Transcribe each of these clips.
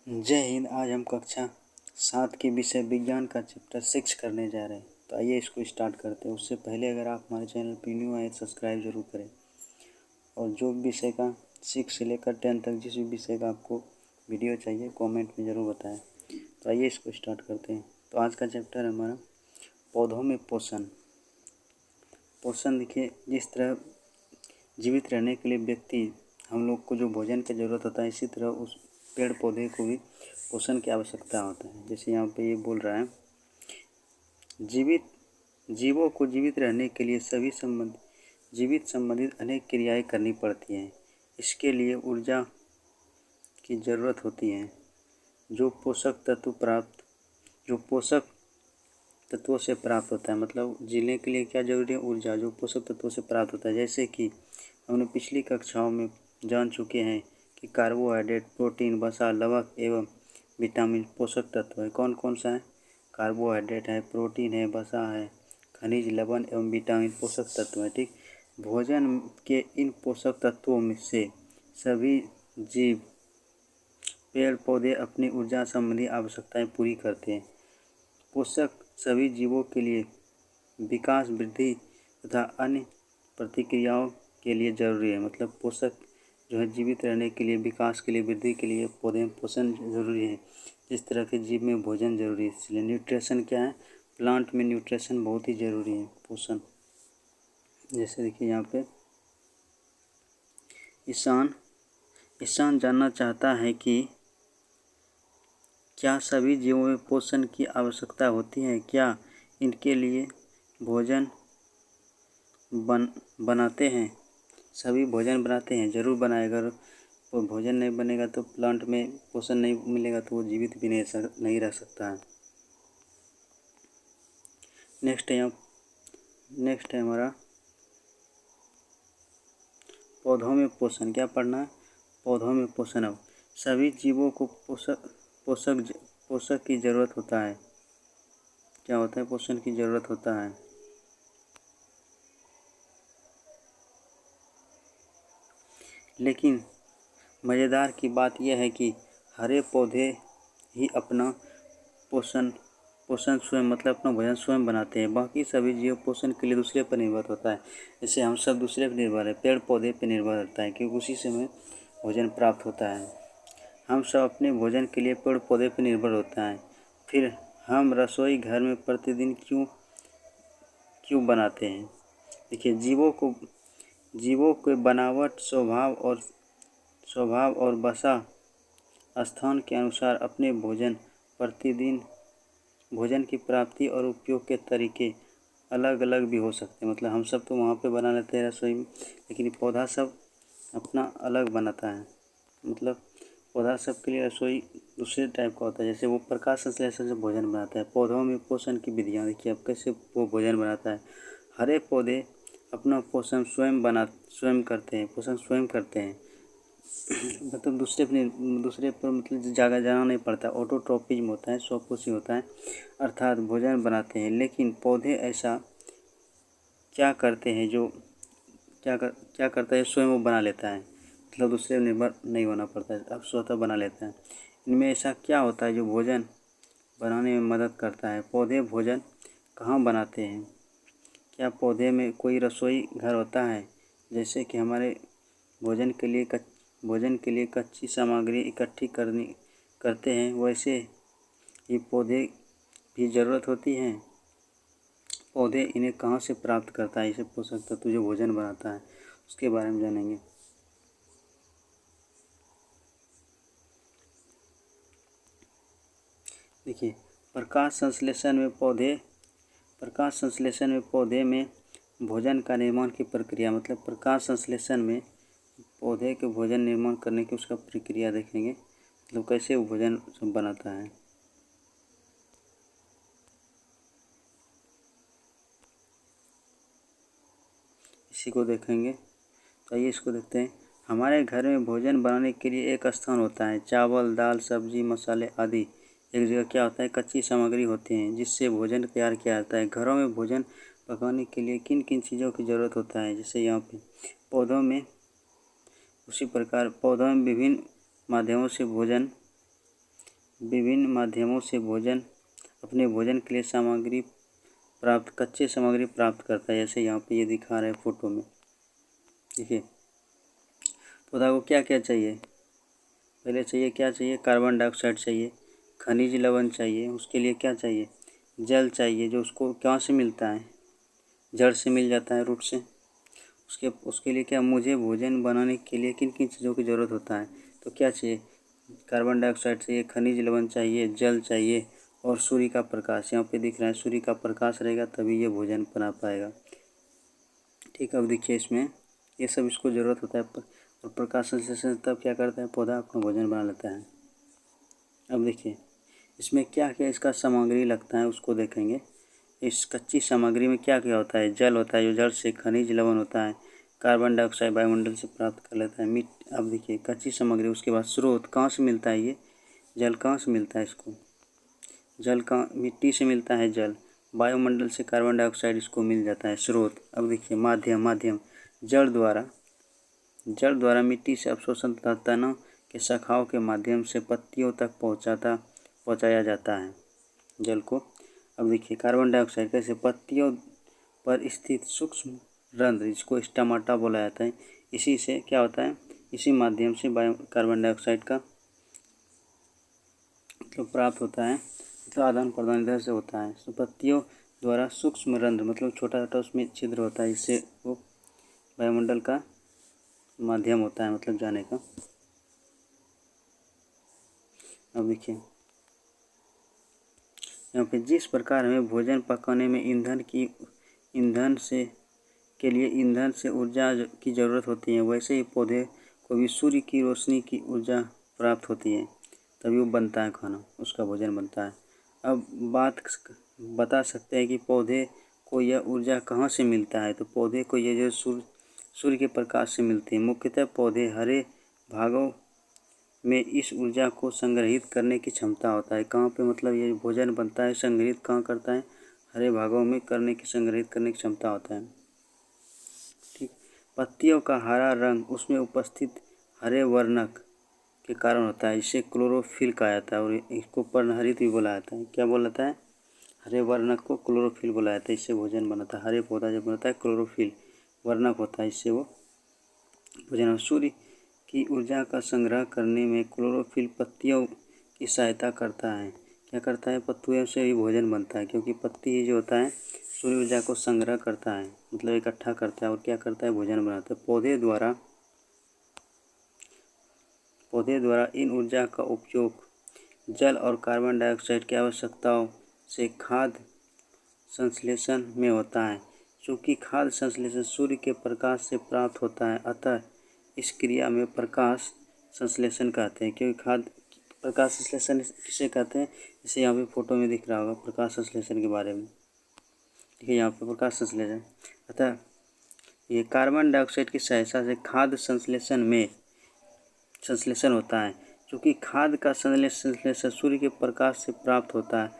जय हिंद। आज हम कक्षा 7 के विषय विज्ञान का चैप्टर 6 करने जा रहे हैं। तो आइए इसको स्टार्ट करते हैं। उससे पहले अगर आप हमारे चैनल पर न्यू आए तो सब्सक्राइब जरूर करें, और जो विषय का 6 से लेकर 10 तक जिस भी विषय का आपको वीडियो चाहिए कमेंट में ज़रूर बताएं। तो आइए इसको स्टार्ट करते हैं। तो आज का चैप्टर है हमारा पौधों में पोषण। पोषण देखिए, जिस तरह जीवित रहने के लिए व्यक्ति हम लोग को जो भोजन की ज़रूरत होता है, इसी तरह उस पेड़ पौधे को भी पोषण की आवश्यकता होता है। जैसे यहाँ पे ये बोल रहा है, जीवों को जीवित रहने के लिए जीवित संबंधित अनेक क्रियाएं करनी पड़ती हैं। इसके लिए ऊर्जा की ज़रूरत होती है, जो पोषक तत्वों से प्राप्त होता है। मतलब जीने के लिए क्या जरूरी है? ऊर्जा, जो पोषक तत्वों से प्राप्त होता है। जैसे कि हमने पिछली कक्षाओं में जान चुके हैं कि कार्बोहाइड्रेट, प्रोटीन, वसा, लवक एवं विटामिन पोषक तत्व है। कौन कौन सा है? कार्बोहाइड्रेट है, प्रोटीन है, वसा है, खनिज, लवण एवं विटामिन पोषक तत्व है। ठीक, भोजन के इन पोषक तत्वों में से सभी जीव, पेड़ पौधे अपनी ऊर्जा संबंधी आवश्यकताएं पूरी करते हैं। पोषक सभी जीवों के लिए विकास, वृद्धि तथा अन्य प्रतिक्रियाओं के लिए जरूरी है। मतलब पोषक जो है जीवित रहने के लिए, विकास के लिए, वृद्धि के लिए पौधे में पोषण जरूरी है। जिस तरह के जीव में भोजन जरूरी है, इसलिए न्यूट्रिशन क्या है? प्लांट में न्यूट्रिशन बहुत ही जरूरी है, पोषण। जैसे देखिए यहाँ पे ईशान जानना चाहता है कि क्या सभी जीवों में पोषण की आवश्यकता होती है? क्या इनके लिए भोजन बनाते हैं? सभी भोजन बनाते हैं? जरूर बनाए। अगर वो भोजन नहीं बनेगा तो प्लांट में पोषण नहीं मिलेगा तो वो जीवित भी नहीं रह सकता है। नेक्स्ट है हमारा पौधों में पोषण। क्या पढ़ना है? पौधों में पोषण। अब सभी जीवों को पोषक की ज़रूरत होता है। क्या होता है? पोषण की ज़रूरत होता है। लेकिन मज़ेदार की बात यह है कि हरे पौधे ही अपना पोषण स्वयं, मतलब अपना भोजन स्वयं बनाते हैं। बाकी सभी जीव पोषण के लिए दूसरे पर निर्भर होता है। जैसे हम सब दूसरे पर निर्भर है, पेड़ पौधे पर निर्भर रहता है, क्योंकि उसी से हमें भोजन प्राप्त होता है। हम सब अपने भोजन के लिए पेड़ पौधे पर निर्भर होता है। फिर हम रसोई घर में प्रतिदिन क्यों बनाते हैं? देखिए, जीवों के बनावट, स्वभाव और बसा स्थान के अनुसार अपने भोजन की प्राप्ति और उपयोग के तरीके अलग अलग भी हो सकते हैं। मतलब हम सब तो वहाँ पे बना लेते हैं रसोई में, लेकिन पौधा सब अपना अलग बनाता है। मतलब पौधा सब के लिए रसोई दूसरे टाइप का होता है। जैसे वो प्रकाश संश्लेषण से भोजन बनाता है। पौधों में पोषण की विधियाँ देखिए अब कैसे वो भोजन बनाता है। हरे पौधे अपना पोषण स्वयं करते हैं। मतलब दूसरे पर मतलब ज़्यादा जाना नहीं पड़ता। ऑटोट्रोपिज्म होता है, स्वपोषी होता है, अर्थात भोजन बनाते हैं। लेकिन पौधे ऐसा क्या करते हैं क्या करता है? स्वयं वो बना लेता है। मतलब दूसरे पर निर्भर नहीं होना पड़ता है, अब स्वतः बना लेता है। इनमें ऐसा क्या होता है जो भोजन बनाने में मदद करता है? पौधे भोजन कहाँ बनाते हैं? क्या पौधे में कोई रसोई घर होता है? जैसे कि हमारे भोजन के लिए कच्ची सामग्री इकट्ठी करते हैं, वैसे ही पौधे भी ज़रूरत होती है। पौधे इन्हें कहाँ से प्राप्त करता है? इसे पोषक तत्व जो भोजन बनाता है उसके बारे में जानेंगे। देखिए, प्रकाश संश्लेषण में पौधे में भोजन का निर्माण की प्रक्रिया। मतलब प्रकाश संश्लेषण में पौधे के भोजन निर्माण करने की उसका प्रक्रिया देखेंगे। मतलब कैसे वो भोजन सब बनाता है। इसी को देखेंगे। तो आइए इसको देखते हैं। हमारे घर में भोजन बनाने के लिए एक स्थान होता है। चावल, दाल, सब्जी, मसाले आदि एक जगह क्या होता है? कच्ची सामग्री होती हैं, जिससे भोजन तैयार किया जाता है। घरों में भोजन पकाने के लिए किन किन चीज़ों की ज़रूरत होता है? जैसे यहाँ पे उसी प्रकार पौधों में विभिन्न माध्यमों से भोजन विभिन्न माध्यमों से अपने भोजन के लिए कच्चे सामग्री प्राप्त करता है। जैसे यहाँ पे ये दिखा रहे हैं फोटो में। देखिए पौधा को क्या क्या चाहिए, पहले चाहिए क्या चाहिए, कार्बन डाइऑक्साइड चाहिए, खनिज लवण चाहिए, उसके लिए क्या चाहिए, जल चाहिए, जो उसको कहाँ से मिलता है, जड़ से मिल जाता है, रूट से। उसके लिए क्या, मुझे भोजन बनाने के लिए किन किन चीज़ों की ज़रूरत होता है, तो क्या चाहिए, कार्बन डाइऑक्साइड चाहिए, खनिज लवण चाहिए, जल चाहिए और सूर्य का प्रकाश। यहाँ पे दिख रहा है सूर्य का प्रकाश रहेगा तभी ये भोजन बना पाएगा। ठीक है, अब देखिए इसमें ये सब इसको ज़रूरत होता है और प्रकाश संश्लेषण तब क्या करता है, पौधा अपना भोजन बना लेता है। अब देखिए इसमें क्या क्या इसका सामग्री लगता है उसको देखेंगे। इस कच्ची सामग्री में क्या क्या होता है, जल होता है जो जड़ से, खनिज लवण होता है, कार्बन डाइऑक्साइड वायुमंडल से प्राप्त कर लेता है, अब देखिए कच्ची सामग्री, उसके बाद स्रोत कहाँ से मिलता है, ये जल कहाँ से मिलता है, इसको जल कहाँ, मिट्टी से मिलता है जल, वायुमंडल से कार्बन डाइऑक्साइड इसको मिल जाता है, स्रोत। अब देखिए माध्यम जड़ द्वारा मिट्टी से अवशोषण तथा तनों के शाखाओं के माध्यम से पत्तियों तक पहुँचाया जाता है जल को। अब देखिए कार्बन डाइऑक्साइड कैसे, पत्तियों पर स्थित सूक्ष्म रंध्र, इसको स्टोमाटा बोला जाता है, इसी से क्या होता है, इसी माध्यम से कार्बन डाइऑक्साइड का मतलब प्राप्त होता है, मतलब आदान प्रदान इधर से होता है। तो पत्तियों द्वारा सूक्ष्म रंध्र मतलब छोटा छोटा उसमें छिद्र होता है, इससे वो वायुमंडल का माध्यम होता है, मतलब जाने का। अब देखिए यहाँ पे जिस प्रकार हमें भोजन पकाने में के लिए ईंधन से ऊर्जा की ज़रूरत होती है, वैसे ही पौधे को भी सूर्य की रोशनी की ऊर्जा प्राप्त होती है, तभी वो बनता है खाना, उसका भोजन बनता है। अब बता सकते हैं कि पौधे को यह ऊर्जा कहाँ से मिलता है, तो पौधे को ये जो सूर्य के प्रकाश से मिलती है। मुख्यतः पौधे हरे भागों में इस ऊर्जा को संग्रहित करने की क्षमता होता है। कहाँ पे, मतलब ये भोजन बनता है संग्रहित कहाँ करता है, हरे भागों में संग्रहित करने की क्षमता होता है। ठीक, पत्तियों का हरा रंग उसमें उपस्थित हरे वर्णक के कारण होता है, इसे क्लोरोफिल कहा जाता है और इसको पर्णहरित भी बोला जाता है। क्या बोला जाता है, हरे वर्णक को क्लोरोफिल बोला जाता है, इससे भोजन बनाता है। हरे पौधा जब बनता है क्लोरोफिल वर्णक होता है, इससे वो भोजन। सूर्य की ऊर्जा का संग्रह करने में क्लोरोफिल पत्तियों की सहायता करता है। क्या करता है, पत्तियों से ही भोजन बनता है, क्योंकि पत्ती जो होता है सूर्य ऊर्जा को संग्रह करता है, मतलब इकट्ठा करता है और क्या करता है, भोजन बनाता है। पौधे द्वारा इन ऊर्जा का उपयोग जल और कार्बन डाइऑक्साइड की आवश्यकताओं से खाद्य संश्लेषण में होता है। चूँकि खाद्य संश्लेषण सूर्य के प्रकाश से प्राप्त होता है, अतः इस क्रिया में प्रकाश संश्लेषण कहते हैं। क्योंकि खाद्य प्रकाश संश्लेषण किसे कहते हैं, जैसे यहाँ पे फोटो में दिख रहा होगा प्रकाश संश्लेषण के बारे में। देखिए यहाँ पे प्रकाश संश्लेषण, अतः ये कार्बन डाइऑक्साइड की सहायता से खाद्य संश्लेषण होता है। चूँकि खाद्य का संश्लेषण सूर्य के प्रकाश से प्राप्त होता है,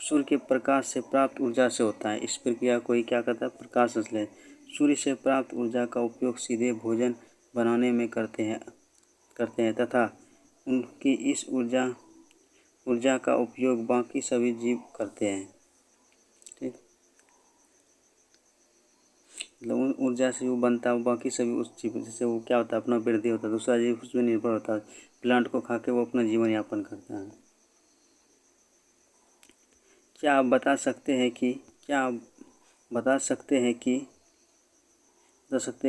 सूर्य के प्रकाश से प्राप्त ऊर्जा से होता है। इस प्रक्रिया को ही क्या कहता है, प्रकाश संश्लेषण। सूर्य से प्राप्त ऊर्जा का उपयोग सीधे भोजन बनाने में करते हैं तथा उनकी इस ऊर्जा का उपयोग बाकी सभी जीव करते हैं। ठीक, मतलब उन ऊर्जा से वो बनता है, बाकी सभी उस जीव, जैसे वो क्या होता है, अपना वृद्धि होता है, दूसरा जीव उसमें निर्भर होता है, प्लांट को खा के वो अपना जीवन यापन करता है। क्या आप बता सकते हैं कि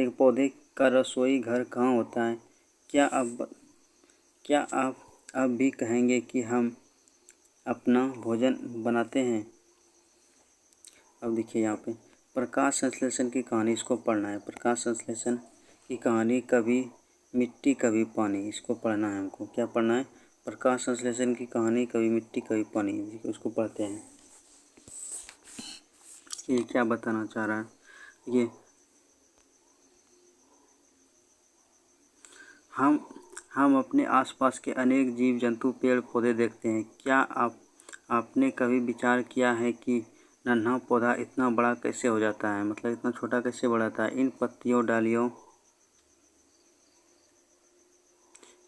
पौधे का रसोई घर कहाँ होता है? क्या आप अब भी कहेंगे कि हम अपना भोजन बनाते हैं? अब देखिए यहाँ पे प्रकाश संश्लेषण की कहानी, इसको पढ़ना है। प्रकाश संश्लेषण की कहानी, कभी मिट्टी कभी पानी, इसको पढ़ना है हमको। क्या पढ़ना है, प्रकाश संश्लेषण की कहानी, कभी मिट्टी कभी पानी, उसको पढ़ते हैं। ये क्या बताना चाह रहा है, ये हम अपने आसपास के अनेक जीव जंतु पेड़ पौधे देखते हैं। क्या आपने कभी विचार किया है कि नन्हा पौधा इतना बड़ा कैसे हो जाता है, मतलब इतना छोटा कैसे बढ़ाता है? इन पत्तियों,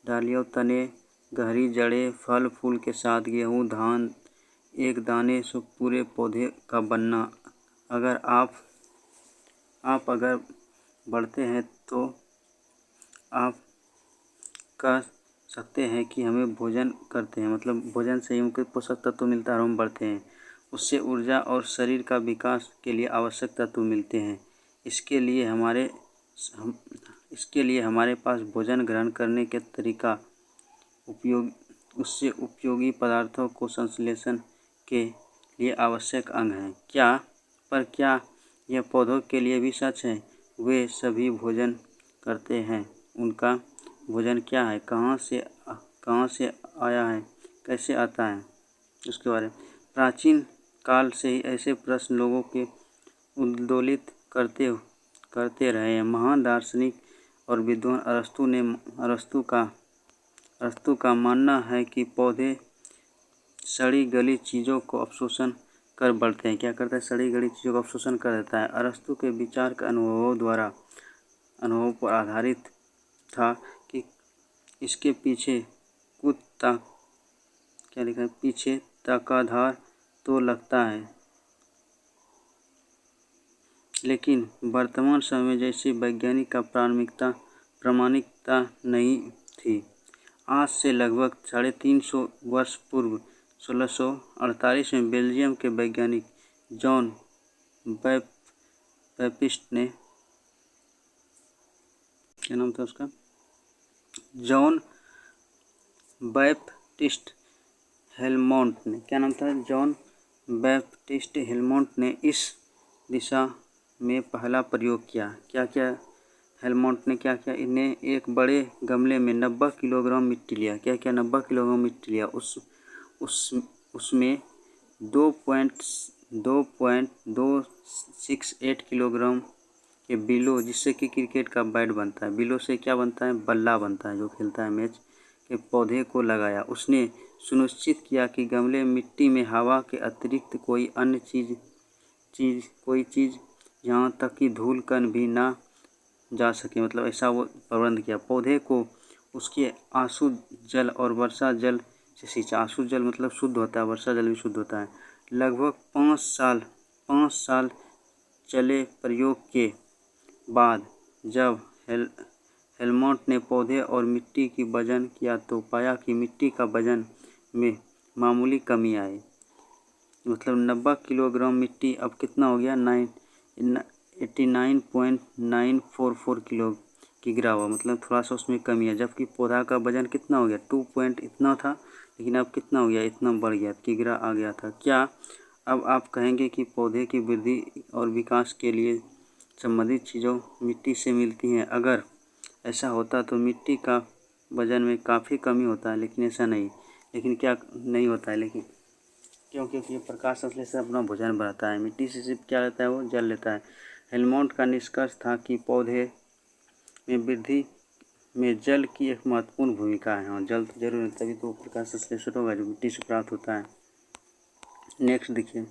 डालियों, तने, गहरी जड़ें, फल फूल के साथ गेहूँ, धान, एक दाने से पूरे पौधे का बनना। अगर आप अगर बढ़ते हैं तो आप कह सकते हैं कि हमें भोजन करते हैं, मतलब भोजन से ही हमको पोषक तत्व मिलता है और हम बढ़ते हैं। उससे ऊर्जा और शरीर का विकास के लिए आवश्यक तत्व मिलते हैं। इसके लिए हमारे पास भोजन ग्रहण करने के तरीका, उससे उपयोगी पदार्थों को संश्लेषण के लिए आवश्यक अंग हैं। क्या यह पौधों के लिए भी सच है? वे सभी भोजन करते हैं। उनका भोजन क्या है, कहाँ से आया है, कैसे आता है, उसके बारे में। प्राचीन काल से ही ऐसे प्रश्न लोगों के उद्वेलित करते रहे हैं। महान दार्शनिक और विद्वान अरस्तु का मानना है कि पौधे सड़ी गली चीज़ों को अवशोषण कर बढ़ते हैं। क्या करता है? सड़ी गली चीज़ों का अवशोषण कर देता है। अरस्तु के विचार का अनुभवों पर आधारित था कि इसके पीछे पीछे तकाधार तो लगता है, लेकिन वर्तमान समय में जैसे वैज्ञानिक का प्रामाणिकता नहीं थी। आज से लगभग 350 वर्ष पूर्व 1648 में बेल्जियम के वैज्ञानिक जॉन बैप्टिस्ट ने, क्या नाम था उसका, जॉन बैप्टिस्ट हेलमोंट ने, क्या नाम था, जॉन बैप्टिस्ट हेलमोंट ने इस दिशा में पहला प्रयोग किया। क्या हेलमोंट ने क्या किया? इन्हें एक बड़े गमले में 90 किलोग्राम मिट्टी लिया। 90 किलोग्राम मिट्टी लिया। उसमें 2.268 किलोग्राम के बिलो, जिससे कि क्रिकेट का बैट बनता है, बिलो से क्या बनता है, बल्ला बनता है जो खेलता है मैच, के पौधे को लगाया। उसने सुनिश्चित किया कि गमले मिट्टी में हवा के अतिरिक्त कोई अन्य चीज़ यहाँ तक कि धूल कण भी ना जा सके, मतलब ऐसा वो प्रबंध किया। पौधे को उसके आंसू जल और वर्षा जल से सींचा। आंसू जल मतलब शुद्ध होता है, वर्षा जल भी शुद्ध होता है। लगभग 5 साल चले प्रयोग के बाद जब हेलमोंट ने पौधे और मिट्टी की वजन किया तो पाया कि मिट्टी का वजन में मामूली कमी आई। मतलब 90 किलोग्राम मिट्टी अब कितना हो गया, 89.944 किलो की गिरा हुआ, मतलब थोड़ा सा उसमें कमी है। जबकि पौधा का वजन कितना हो गया, 2 पॉइंट इतना था, लेकिन अब कितना हो गया, इतना बढ़ गया, किग्रा आ गया था। क्या अब आप कहेंगे कि पौधे की वृद्धि और विकास के लिए संबंधित चीज़ों मिट्टी से मिलती हैं? अगर ऐसा होता तो मिट्टी का वजन में काफ़ी कमी होता है, लेकिन ऐसा नहीं। लेकिन क्या नहीं होता है? लेकिन क्योंकि ये प्रकाश संश्लेषण अपना भोजन बनाता है। मिट्टी से सिर्फ क्या लेता है, वो जल लेता है। हेलमोंट का निष्कर्ष था कि पौधे में वृद्धि में जल की एक महत्वपूर्ण भूमिका है। हाँ, जल तो जरूर है, तभी तो प्रकाश संश्लेषण होगा जो मिट्टी से प्राप्त होता है। नेक्स्ट देखिए,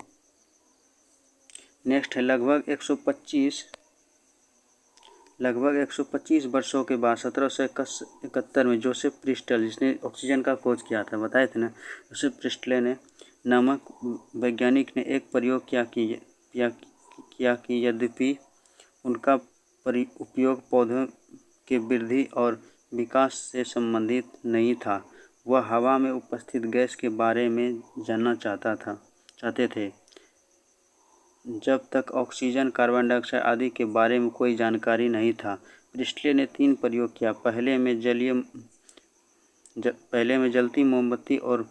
नेक्स्ट है लगभग 125 वर्षों के बाद 1771 में जोसेफ प्रिस्टल, जिसने ऑक्सीजन का खोज किया था, बताए थे ना, जोसेफ प्रिस्टल ने नामक वैज्ञानिक ने एक प्रयोग किया कि यद्यपि उनका उपयोग पौधों के वृद्धि और विकास से संबंधित नहीं था, वह हवा में उपस्थित गैस के बारे में जानना चाहते थे, जब तक ऑक्सीजन, कार्बन डाइऑक्साइड आदि के बारे में कोई जानकारी नहीं था। प्रिस्टले ने 3 प्रयोग किया। पहले में जलती मोमबत्ती और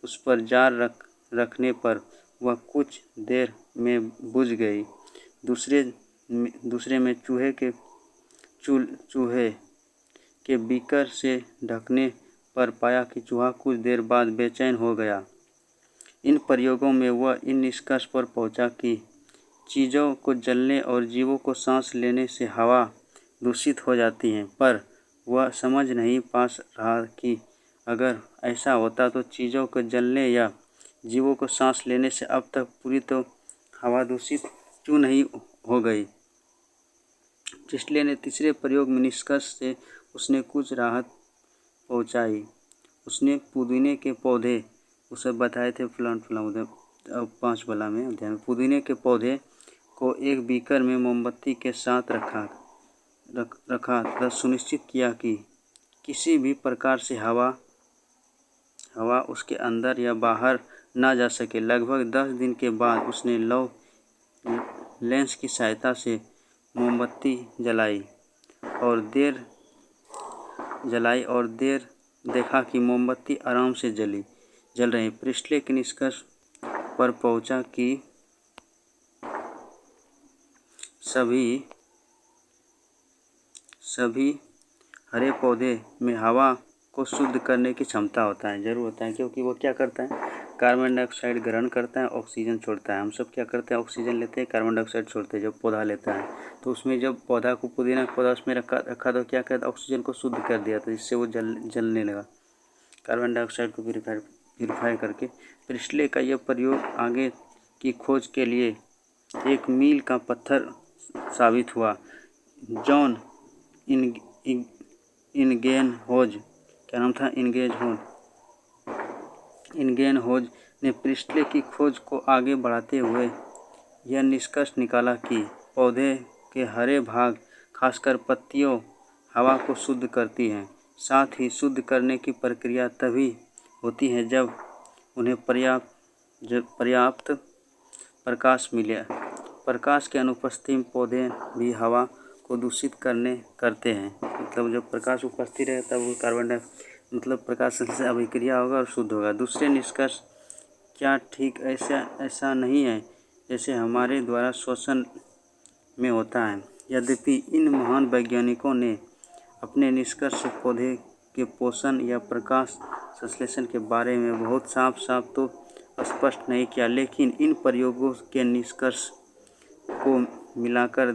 उस पर जार रखने पर वह कुछ देर में बुझ गई। दूसरे में चूहे के बीकर से ढकने पर पाया कि चूहा कुछ देर बाद बेचैन हो गया। इन प्रयोगों में वह इन निष्कर्ष पर पहुंचा कि चीज़ों को जलने और जीवों को सांस लेने से हवा दूषित हो जाती है, पर वह समझ नहीं पा रहा कि अगर ऐसा होता तो चीज़ों को जलने या जीवों को सांस लेने से अब तक पूरी तो हवा दूषित क्यों नहीं हो गई। प्रिस्टले ने तीसरे प्रयोग में निष्कर्ष से उसने कुछ राहत पहुंचाई। उसने पुदीने के पौधे, उसे बताए थे उधर 5 वाला में अध्याय में, पुदीने के पौधे को एक बीकर में मोमबत्ती के साथ रखा तथा सुनिश्चित किया कि किसी भी प्रकार से हवा उसके अंदर या बाहर ना जा सके। लगभग 10 दिन के बाद उसने लौ लेंस की सहायता से मोमबत्ती जलाई और देर देखा कि मोमबत्ती आराम से जल रही। प्रिस्टले के निष्कर्ष पर पहुंचा कि सभी हरे पौधे में हवा को शुद्ध करने की क्षमता होता है, जरूर होता है, क्योंकि वो क्या करता है, कार्बन डाइऑक्साइड ग्रहण करता है, ऑक्सीजन छोड़ता है। हम सब क्या करते हैं, ऑक्सीजन लेते हैं, कार्बन डाइऑक्साइड छोड़ते हैं। जब पौधा लेता है तो उसमें जब पुदीना का पौधा उसमें रखा तो क्या करता, ऑक्सीजन को शुद्ध कर दिया, तो जिससे वो जलने लगा, कार्बन डाइऑक्साइड को प्यूरिफाई करके। प्रिस्टले का यह प्रयोग आगे की खोज के लिए एक मील का पत्थर साबित हुआ। जॉन इनगेनहोज, क्या नाम था, इनगेनहोज ने प्रिस्टले की खोज को आगे बढ़ाते हुए यह निष्कर्ष निकाला कि पौधे के हरे भाग, खासकर पत्तियों, हवा को शुद्ध करती हैं। साथ ही शुद्ध करने की प्रक्रिया तभी होती है जब उन्हें पर्याप्त प्रकाश मिले। प्रकाश की अनुपस्थिति में पौधे भी हवा को दूषित करते हैं। मतलब जब प्रकाश उपस्थित रहे तब वो कार्बन डाइऑक्साइड, मतलब प्रकाश से अभिक्रिया होगा और शुद्ध होगा। दूसरे निष्कर्ष, क्या ठीक ऐसा नहीं है जैसे हमारे द्वारा श्वसन में होता है? यद्यपि इन महान वैज्ञानिकों ने अपने निष्कर्ष से पौधे के पोषण या प्रकाश संश्लेषण के बारे में बहुत साफ तो स्पष्ट नहीं किया, लेकिन इन प्रयोगों के निष्कर्ष को मिलाकर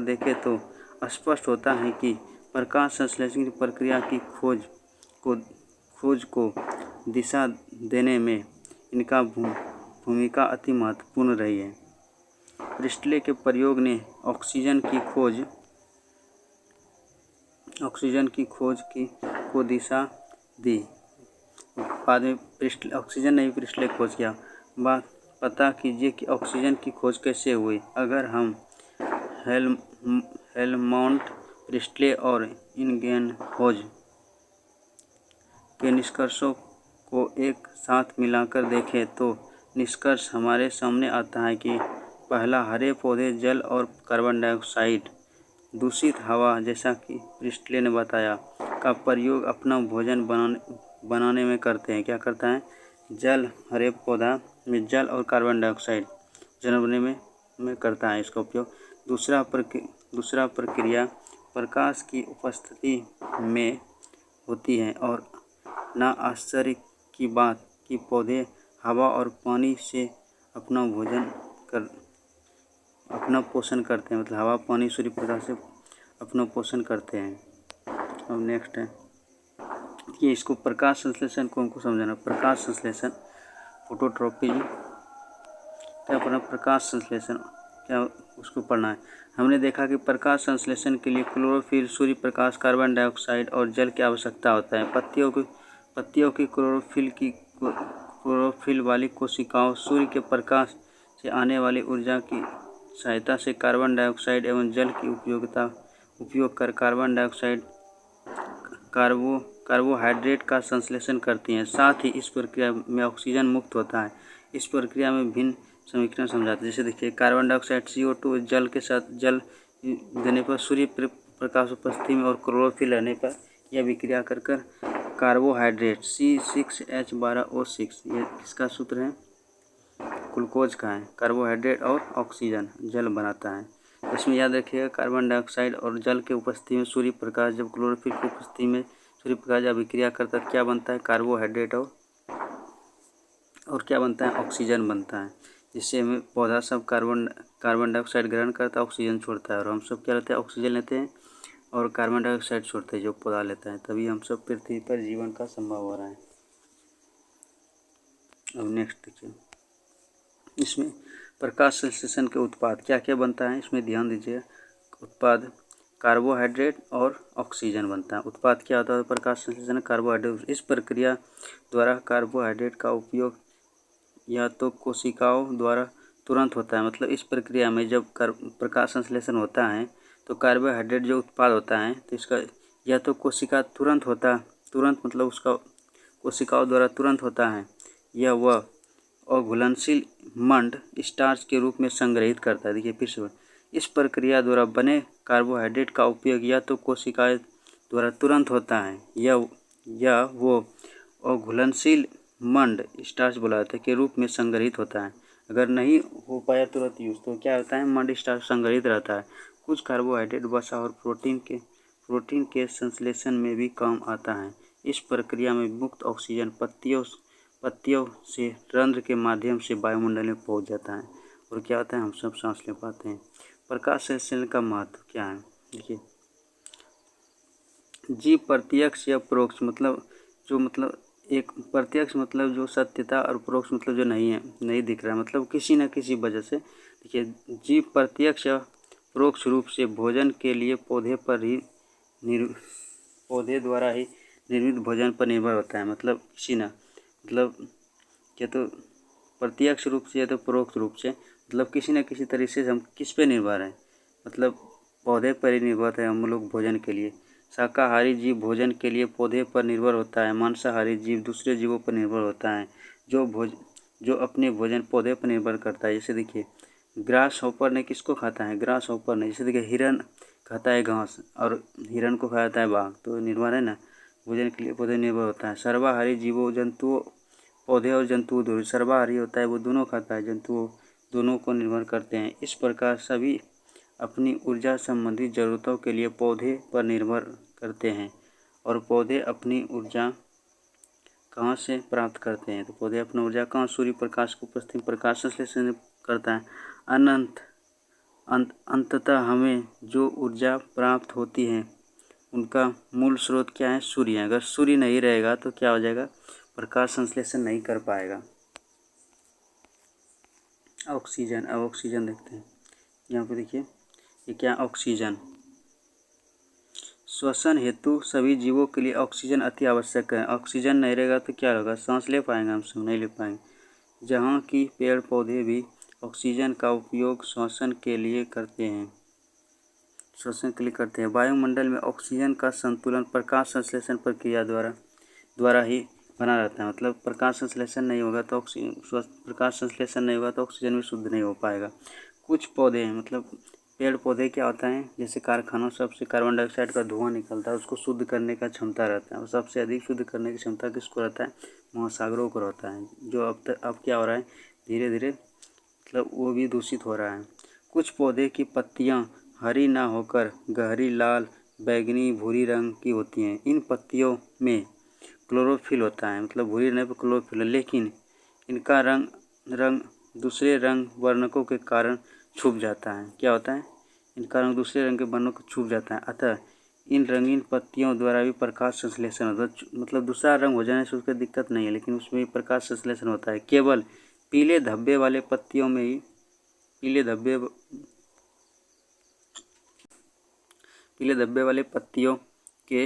देखें तो स्पष्ट होता है कि प्रकाश संश्लेषण की प्रक्रिया की खोज को दिशा देने में इनका भूमिका अति महत्वपूर्ण रही है। प्रिस्टले के प्रयोग ने ऑक्सीजन की खोज को दिशा दी। बाद में ऑक्सीजन नहीं, प्रिस्टले खोज किया। बात पता कीजिए कि ऑक्सीजन की खोज कैसे हुई। अगर हम हेलमोंट, प्रिस्टले और इनगेनहोज के निष्कर्षों को एक साथ मिलाकर देखें तो निष्कर्ष हमारे सामने आता है कि पहला, हरे पौधे जल और कार्बन डाइऑक्साइड दूषित हवा, जैसा कि प्रिस्टले ने बताया, का प्रयोग अपना भोजन बनाने में करते हैं। क्या करता है, हरे पौधा में जल और कार्बन डाइऑक्साइड बनाने में करता है इसका उपयोग। दूसरा प्रक्रिया प्रकाश की उपस्थिति में होती है और ना आश्चर्य की बात कि पौधे हवा और पानी से अपना पोषण करते हैं। मतलब हवा, पानी, सूर्य प्रकाश से अपना पोषण करते हैं। अब नेक्स्ट है ये, इसको प्रकाश संश्लेषण को हमको समझाना। प्रकाश संश्लेषण, फोटोट्रॉपिज्म, क्या पढ़ना, प्रकाश संश्लेषण क्या उसको पढ़ना है। हमने देखा कि प्रकाश संश्लेषण के लिए chlorophyll, Surya Prakash, carbon dioxide और जल की आवश्यकता होता है। पत्तियों की क्लोरोफिल वाली कोशिकाओं सूर्य के प्रकाश से आने वाली ऊर्जा की सहायता से कार्बन डाइऑक्साइड एवं जल की उपयोग कर कार्बोहाइड्रेट का संश्लेषण करती हैं। साथ ही इस प्रक्रिया में ऑक्सीजन मुक्त होता है। इस प्रक्रिया में भिन्न समीकरण समझाते हैं। जैसे देखिए, कार्बन डाइऑक्साइड CO2 जल के साथ जल देने पर, सूर्य प्रकाश उपस्थिति में और क्लोरोफिल रहने पर यह विक्रिया कर कार्बोहाइड्रेट C6H12O6, ये किसका सूत्र है, ग्लूकोज का है। कार्बोहाइड्रेट और ऑक्सीजन जल बनाता है। इसमें याद रखिएगा, कार्बन डाइऑक्साइड और जल के उपस्थिति में सूर्य प्रकाश, जब क्लोरोफिल की उपस्थिति में सूर्य प्रकाश अभिक्रिया करता है, क्या बनता है, कार्बोहाइड्रेट और क्या बनता है, ऑक्सीजन बनता है। जिससे हमें पौधा सब कार्बन डाइऑक्साइड ग्रहण करता है, ऑक्सीजन छोड़ता है, और हम सब क्या लेते हैं, ऑक्सीजन लेते हैं और कार्बन डाइऑक्साइड छोड़ते हैं जो पौधा लेता है। तभी हम सब पृथ्वी पर जीवन का संभव हो रहा है। अब नेक्स्ट देखिए, इसमें प्रकाश संश्लेषण के उत्पाद क्या क्या बनता है, इसमें ध्यान दीजिए। उत्पाद कार्बोहाइड्रेट और ऑक्सीजन बनता है। उत्पाद क्या होता है? प्रकाश संश्लेषण कार्बोहाइड्रेट। इस प्रक्रिया द्वारा कार्बोहाइड्रेट का उपयोग या तो कोशिकाओं द्वारा तुरंत होता है, मतलब इस प्रक्रिया में जब प्रकाश संश्लेषण होता है तो कार्बोहाइड्रेट जो उत्पाद होता है तो इसका या तो कोशिका तुरंत मतलब उसका कोशिकाओं द्वारा तुरंत होता है, या वह अघुलनशील मंड स्टार्च के रूप में संग्रहित करता है। देखिए फिर से, इस प्रक्रिया द्वारा बने कार्बोहाइड्रेट का उपयोग या तो कोशिकाएं द्वारा तुरंत होता है या वो अघुलनशील मंड स्टार्च बोला जाता है के रूप में संग्रहित होता है। अगर नहीं हो पाया तुरंत यूज तो क्या होता है? मंड स्टार्च संग्रहित रहता है। कुछ कार्बोहाइड्रेट वसा और प्रोटीन के संश्लेषण में भी काम आता है। इस प्रक्रिया में मुक्त ऑक्सीजन पत्तियों से रंध्र के माध्यम से वायुमंडल में पहुंच जाता है और क्या होता है? हम सब सांस ले पाते हैं। प्रकाश संश्लेषण का महत्व क्या है? देखिए, जीव प्रत्यक्ष या परोक्ष मतलब एक प्रत्यक्ष मतलब जो सत्यता और परोक्ष मतलब जो नहीं दिख रहा है, मतलब किसी न किसी वजह से। देखिए, जीव प्रत्यक्ष या परोक्ष रूप से भोजन के लिए पौधे द्वारा ही निर्मित भोजन पर निर्भर होता है। मतलब या तो प्रत्यक्ष रूप से या तो परोक्ष रूप से, मतलब किसी न किसी तरीके से हम किस पे निर्भर हैं? मतलब पौधे पर ही निर्भर है हम लोग भोजन के लिए। शाकाहारी जीव भोजन के लिए पौधे पर निर्भर होता है। मांसाहारी जीव दूसरे जीवों पर निर्भर होता है जो अपने भोजन पौधे पर निर्भर करता है। जैसे देखिए, ग्रास हॉपर ने किसको खाता है? ग्रास हॉपर ने। जैसे देखिए, हिरन खाता है घास और हिरन को खाता है बाघ, तो निर्भर है ना, भोजन के लिए पौधे निर्भर होता है। सर्वाहारी जीवों जंतुओं पौधे और जंतु दोनों, सर्वाहारी होता है वो दोनों खाता है, जंतुओं दोनों को निर्भर करते हैं। इस प्रकार सभी अपनी ऊर्जा संबंधी ज़रूरतों के लिए पौधे पर निर्भर करते हैं। और पौधे अपनी ऊर्जा कहाँ से प्राप्त करते हैं? तो पौधे अपनी ऊर्जा कहाँ? सूर्य प्रकाश को पश्चिम प्रकाश संश्लेषण करता है। अंततः हमें जो ऊर्जा प्राप्त होती है उनका मूल स्रोत क्या है? सूर्य है। अगर सूर्य नहीं रहेगा तो क्या हो जाएगा? प्रकाश संश्लेषण नहीं कर पाएगा। ऑक्सीजन। अब ऑक्सीजन देखते हैं। यहाँ पे देखिए, ये क्या? ऑक्सीजन। श्वसन हेतु सभी जीवों के लिए ऑक्सीजन अति आवश्यक है। ऑक्सीजन नहीं रहेगा तो क्या होगा? सांस ले पाएंगे हम सब? नहीं ले पाएंगे। जहाँ की पेड़ पौधे भी ऑक्सीजन का उपयोग श्वसन के लिए करते हैं। वायुमंडल में ऑक्सीजन का संतुलन प्रकाश संश्लेषण प्रक्रिया द्वारा ही बना रहता है। मतलब प्रकाश संश्लेषण नहीं होगा तो ऑक्सीजन भी शुद्ध नहीं हो पाएगा। कुछ पौधे मतलब पेड़ पौधे क्या होता है? जैसे कारखानों सबसे कार्बन डाइऑक्साइड का धुआं निकलता है, उसको शुद्ध करने का क्षमता रहता है। और सबसे अधिक शुद्ध करने की क्षमता किसको रहता है? महासागरों को रहता है, जो अब क्या हो रहा है? धीरे धीरे मतलब वो भी दूषित हो रहा है। कुछ पौधे की पत्तियां हरी ना होकर गहरी लाल, बैंगनी, भूरी रंग की होती हैं। इन पत्तियों में क्लोरोफिल होता है, मतलब भूरी रंग पर क्लोरोफिल है, लेकिन इनका रंग दूसरे रंग वर्णकों के कारण छुप जाता है। क्या होता है? इनका रंग दूसरे रंग के वर्णों को छुप जाता है। अतः इन रंगीन पत्तियों द्वारा भी प्रकाश संश्लेषण होता है। मतलब दूसरा रंग हो जाने से उसको दिक्कत नहीं है, लेकिन उसमें भी प्रकाश संश्लेषण होता है। केवल पीले धब्बे वाले पत्तियों में ही पीले धब्बे वाले पत्तियों के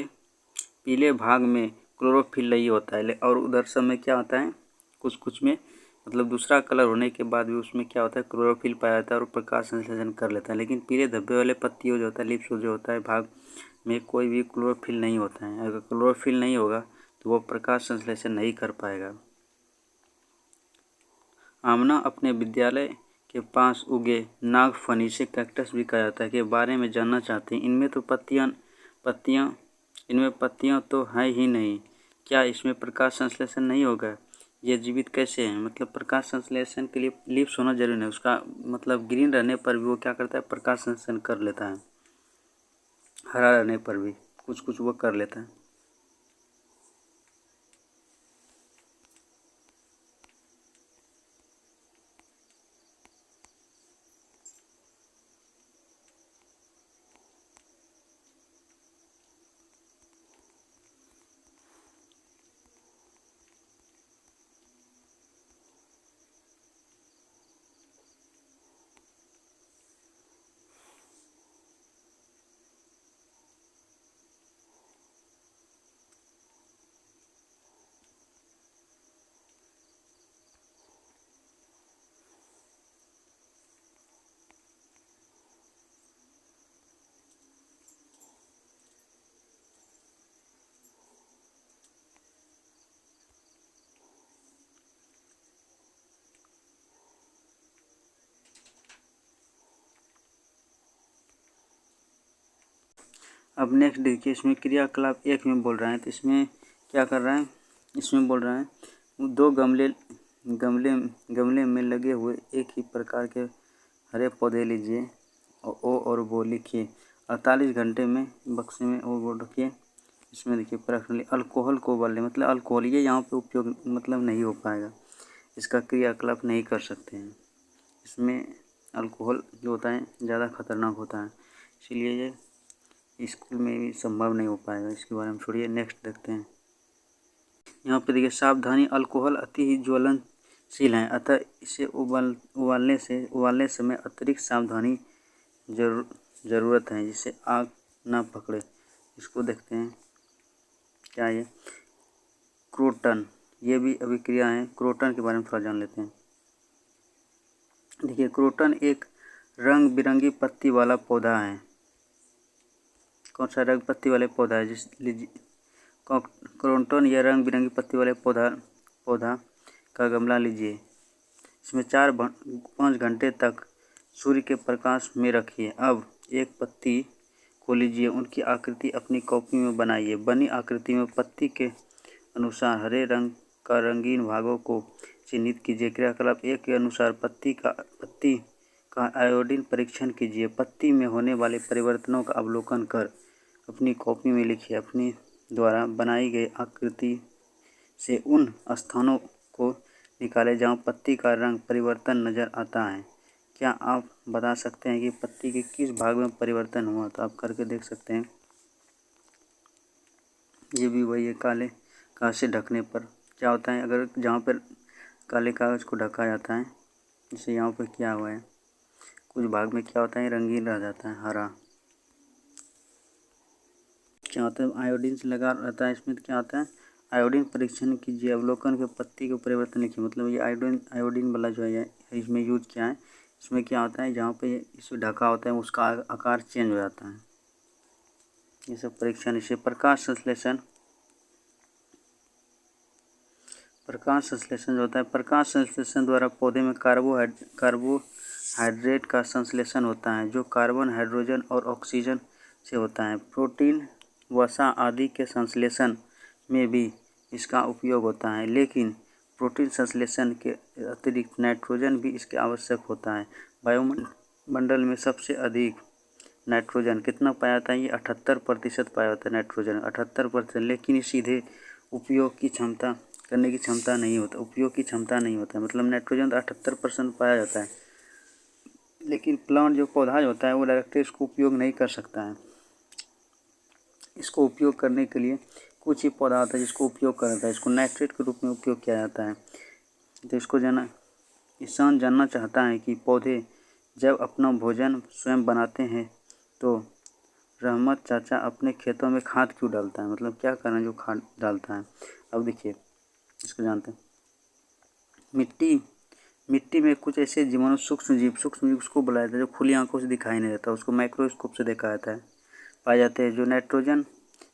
पीले भाग में क्लोरोफिल नहीं होता है। और उधर सब में क्या होता है? कुछ में मतलब दूसरा कलर होने के बाद भी उसमें क्या होता है? क्लोरोफिल पाया जाता है और प्रकाश संश्लेषण कर लेता है। लेकिन पीले धब्बे वाले पत्तियों जो होता है, लीव्स जो होता है, भाग में कोई भी क्लोरोफिल नहीं होता है। अगर क्लोरोफिल नहीं होगा तो वो प्रकाश संश्लेषण नहीं कर पाएगा। आमना अपने विद्यालय के पास उगे नागफनी से कैक्टस भी कहा जाता है के बारे में जानना चाहते हैं। इनमें पत्तियां तो है ही नहीं, क्या इसमें प्रकाश संश्लेषण नहीं होगा? ये जीवित कैसे हैं? मतलब प्रकाश संश्लेषण के लिए लीव्स होना जरूरी नहीं, उसका मतलब ग्रीन रहने पर भी वो क्या करता है? प्रकाश संश्लेषण कर लेता है। हरा रहने पर भी कुछ वो कर लेता है। अब नेक्स्ट देखिए, इसमें क्रियाकलाप 1 में बोल रहा है, तो इसमें क्या कर रहा है, इसमें बोल रहा है 2 गमले गमले गमले में लगे हुए एक ही प्रकार के हरे पौधे लीजिए ओ और वो लिखिए 48 घंटे में बक्से में वो रखिए। इसमें देखिए प्रश्न अल्कोहल को उबालने, मतलब अल्कोहल ये यहाँ पे उपयोग मतलब नहीं हो पाएगा, इसका क्रियाकलाप नहीं कर सकते हैं। इसमें अल्कोहल जो होता है ज़्यादा खतरनाक होता है, इसलिए ये स्कूल में भी संभव नहीं हो पाएगा। इसके बारे में छोड़िए, नेक्स्ट देखते हैं। यहाँ पे देखिए सावधानी, अल्कोहल अति ही ज्वलनशील है, अतः इसे उबालने समय अतिरिक्त सावधानी ज़रूरत है जिससे आग ना पकड़े। इसको देखते हैं क्या ये क्रोटन, ये भी अभिक्रिया है। क्रोटन के बारे में थोड़ा जान लेते हैं। देखिए क्रोटन एक रंग बिरंगी पत्ती वाला पौधा है। कौन सा रंग पत्ती वाले पौधा है? क्रोटन या रंग बिरंगी पत्ती वाले पौधा का गमला लीजिए। इसमें 4-5 घंटे तक सूर्य के प्रकाश में रखिए। अब एक पत्ती को लीजिए, उनकी आकृति अपनी कॉपी में बनाइए। बनी आकृति में पत्ती के अनुसार हरे रंग का रंगीन भागों को चिन्हित कीजिए। क्रियाकलाप 1 के अनुसार पत्ती का आयोडीन परीक्षण कीजिए। पत्ती में होने वाले परिवर्तनों का अवलोकन कर अपनी कॉपी में लिखिए। अपनी द्वारा बनाई गई आकृति से उन स्थानों को निकालें जहाँ पत्ती का रंग परिवर्तन नज़र आता है। क्या आप बता सकते हैं कि पत्ती के किस भाग में परिवर्तन हुआ? तो आप करके देख सकते हैं। ये भी वही है, काले कागज से ढकने पर क्या होता है, अगर जहाँ पर काले कागज़ को ढका जाता है, जैसे यहाँ पर क्या हुआ है, कुछ भाग में क्या होता है रंगीन रह जाता है, हरा। क्या होता है आयोडीन से लगा रहता है इसमें, तो क्या होता है आयोडीन परीक्षण कीजिए। अवलोकन के पत्ती के परिवर्तन लिखिए। मतलब ये आयोडीन वाला जो है इसमें यूज किया है। इसमें क्या होता है जहाँ पे इसे ढका होता है उसका आकार चेंज हो जाता है। ये सब परीक्षण। इसे प्रकाश संश्लेषण जो होता है, प्रकाश संश्लेषण द्वारा पौधे में कार्बोहाइड्रेट का संश्लेषण होता है जो कार्बन, हाइड्रोजन और ऑक्सीजन से होता है। प्रोटीन, वसा आदि के संश्लेषण में भी इसका उपयोग होता है, लेकिन प्रोटीन संश्लेषण के अतिरिक्त नाइट्रोजन भी इसके आवश्यक होता है। वायुमंडल में सबसे अधिक नाइट्रोजन कितना पाया जाता है? ये 78% पाया जाता है नाइट्रोजन, 78%। लेकिन सीधे उपयोग की क्षमता करने की क्षमता नहीं होता, उपयोग की क्षमता नहीं होता है। मतलब नाइट्रोजन तो 78% पाया जाता है, लेकिन प्लांट जो पौधा जो होता है वो डायरेक्टली इसको उपयोग नहीं कर सकता है। इसको उपयोग करने के लिए कुछ ही पौधा होता है जिसको उपयोग कर जाता है, इसको नाइट्रेट के रूप में उपयोग किया जाता है। तो इसको किसान जानना चाहता है कि पौधे जब अपना भोजन स्वयं बनाते हैं तो रहमत चाचा अपने खेतों में खाद क्यों डालता है? मतलब क्या कारण है जो खाद डालता है? अब देखिए इसको जानते हैं। मिट्टी में कुछ ऐसे जीवाणु सूक्ष्म जीव उसको बुलाया जाता है जो खुली आंखों से दिखाई नहीं देता, उसको माइक्रोस्कोप से देखा जाता है, पाए जाते हैं।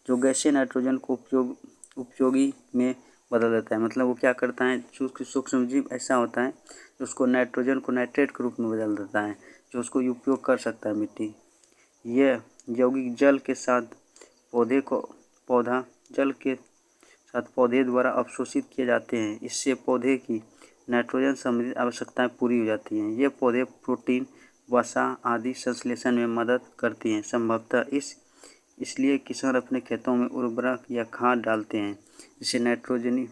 जो गैसीय नाइट्रोजन को उपयोगी में बदल देता है। मतलब वो क्या करता है, सूक्ष्म जीव ऐसा होता है जो उसको नाइट्रोजन को नाइट्रेट के रूप में बदल देता है, जो उसको उपयोग कर सकता है मिट्टी। यह यौगिक जल के साथ पौधे द्वारा अवशोषित किए जाते हैं। इससे पौधे की नाइट्रोजन संबंधित आवश्यकताएं पूरी हो जाती हैं। ये पौधे प्रोटीन, वसा आदि संश्लेषण में मदद करती हैं। संभवतः इसलिए किसान अपने खेतों में उर्वरक या खाद डालते हैं जिससे नाइट्रोजनी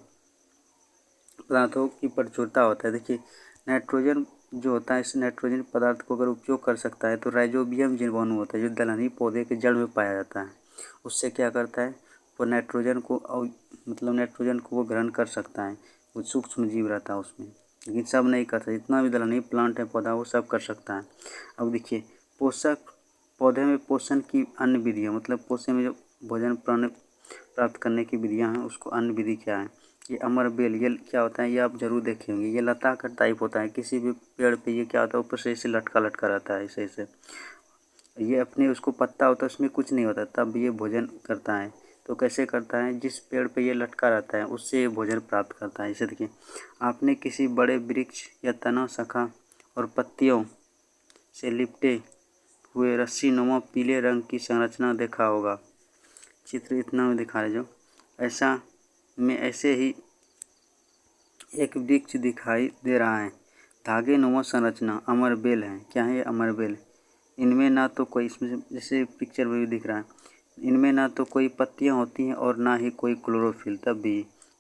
पदार्थों की प्रचुरता होता है। देखिए नाइट्रोजन जो होता है, इस नाइट्रोजन पदार्थ को अगर उपयोग कर सकता है तो राइजोबियम जीवाणु होता है जो दलहनी पौधे के जड़ में पाया जाता है। उससे क्या करता है वो नाइट्रोजन को वो ग्रहण कर सकता है। वो सूक्ष्म जीव रहता है उसमें, लेकिन सब नहीं कर सकता। जितना भी दलहनी प्लांट है पौधा वो सब कर सकता है। अब देखिए पौधे में पोषण की अन्य विधियाँ, मतलब पौधे में जो भोजन प्राप्त करने की विधियाँ हैं उसको अन्य विधि क्या है? ये अमर बेल, ये क्या होता है ये आप जरूर देखे होंगे। ये लता का टाइप होता है, किसी भी पेड़ पे ये क्या होता है ऊपर से ऐसे लटका रहता है ऐसे। ये अपने उसको पत्ता होता है उसमें कुछ नहीं होता, तब ये भोजन करता है। तो कैसे करता है? जिस पेड़ पे ये लटका रहता है उससे ये भोजन प्राप्त करता है। इसे देखिए, आपने किसी बड़े वृक्ष या तना, शाखा और पत्तियों से लिपटे हुए रस्सी नुमा पीले रंग की संरचना देखा होगा। चित्र इतना में दिखा रहे जो ऐसे ही एक वृक्ष दिखाई दे रहा है। धागे नुमा संरचना अमरबेल है। क्या है ये? अमरबेल। इनमें ना तो कोई, इसमें जैसे पिक्चर में भी दिख रहा है, इनमें ना तो कोई पत्तियां होती हैं और ना ही कोई क्लोरोफिल। तब भी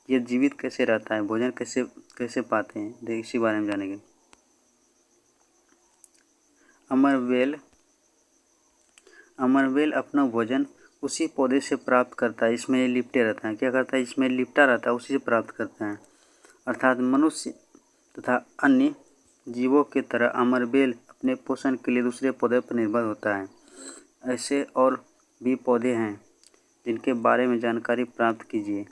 ये जीवित कैसे रहता है, भोजन कैसे कैसे पाते हैं, देख इसी बारे में जानेंगे। अमरबेल अपना भोजन उसी पौधे से प्राप्त करता है, इसमें ये लिपटे रहता है। क्या करता है? इसमें लिपटा रहता है, उसी से प्राप्त करता है। अर्थात मनुष्य तथा अन्य जीवों की तरह अमरबेल अपने पोषण के लिए दूसरे पौधे पर निर्भर होता है। ऐसे और भी पौधे हैं जिनके बारे में जानकारी प्राप्त कीजिए।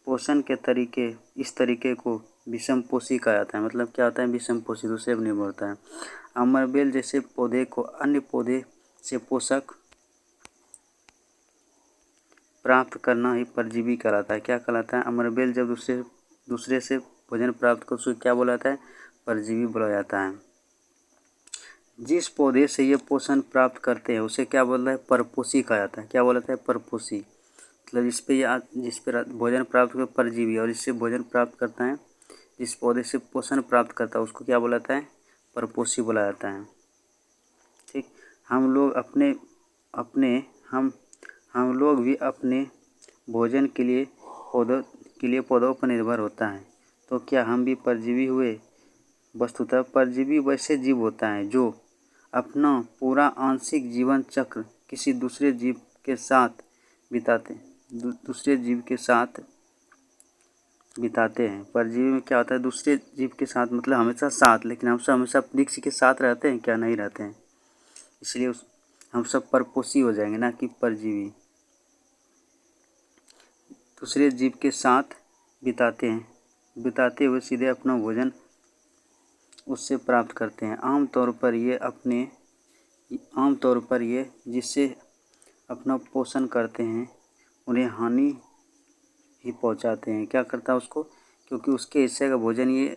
पोषण के तरीके, इस तरीके को विषमपोषी कहा जाता है। मतलब क्या होता है? विषमपोषी, दूसरे पर निर्भर होता है। अमरबेल जैसे पौधे को अन्य पौधे से पोषक प्राप्त करना ही परजीवी कहलाता है। क्या कहलाता है? अमरबेल जब दूसरे से भोजन प्राप्त कर उसको क्या बोला जाता है? परजीवी बोला जाता है। जिस पौधे से ये पोषण प्राप्त करते हैं उसे क्या बोलता है? परपोषी कहा जाता है। क्या बोला जाता है? परपोषी। मतलब जिस पे भोजन प्राप्त कर परजीवी, और इससे भोजन प्राप्त करता है, जिस पौधे से पोषण प्राप्त करता है उसको क्या बोला जाता है? परपोषी बोला जाता है। ठीक। हम लोग भी अपने भोजन के लिए पौधों पर निर्भर होता है। तो क्या हम भी परजीवी हुए? वस्तुतः परजीवी वैसे जीव होता है जो अपना पूरा आंशिक जीवन चक्र किसी दूसरे जीव के साथ बिताते हैं। परजीवी में क्या होता है? दूसरे जीव के साथ, मतलब हमेशा साथ, लेकिन हम सब हमेशा वृक्ष के साथ रहते हैं क्या? नहीं रहते हैं। इसलिए हम सब परपोषी हो जाएंगे, ना कि परजीवी। दूसरे जीव के साथ बिताते हुए सीधे अपना भोजन उससे प्राप्त करते हैं। आमतौर पर ये जिससे अपना पोषण करते हैं उन्हें हानि ही पहुंचाते हैं। क्या करता है उसको? क्योंकि उसके हिस्से का भोजन ये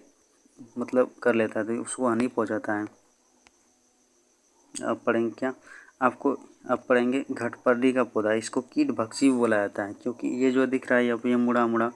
मतलब कर लेता है तो उसको हानि पहुंचाता है। अब पढ़ेंगे क्या? अब पढ़ेंगे घटपर्णी का पौधा। इसको कीट भक्षी बोला जाता है क्योंकि ये जो दिख रहा है ये मुड़ा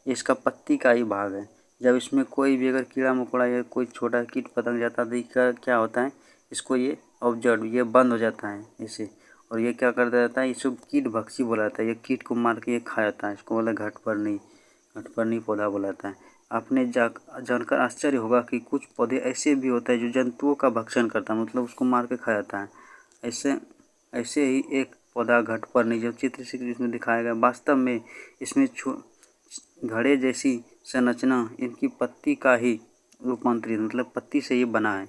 इसका पत्ती का ही भाग है। जब इसमें कोई भी अगर कीड़ा मकोड़ा या कोई छोटा कीट पतंग जाता है तो क्या होता है? इसको ये ऑब्जर्व, ये बंद हो जाता है इसे, और ये क्या कर देता है? इसको कीट भक्षी बोला जाता है। ये कीट को मार के ये खा जाता है। इसको बोला घटपर्णी पौधा बोला जाता है। आपने जानकर आश्चर्य होगा कि कुछ पौधे ऐसे भी होते हैं जो जंतुओं का भक्षण करता है, मतलब उसको मार के खा जाता है। ऐसे ही एक पौधा घटपर्णी जो चित्र से इसमें दिखाया गया, वास्तव में इसमें घड़े जैसी संरचना, इनकी पत्ती का ही रूपांतरित, मतलब पत्ती से ये बना है।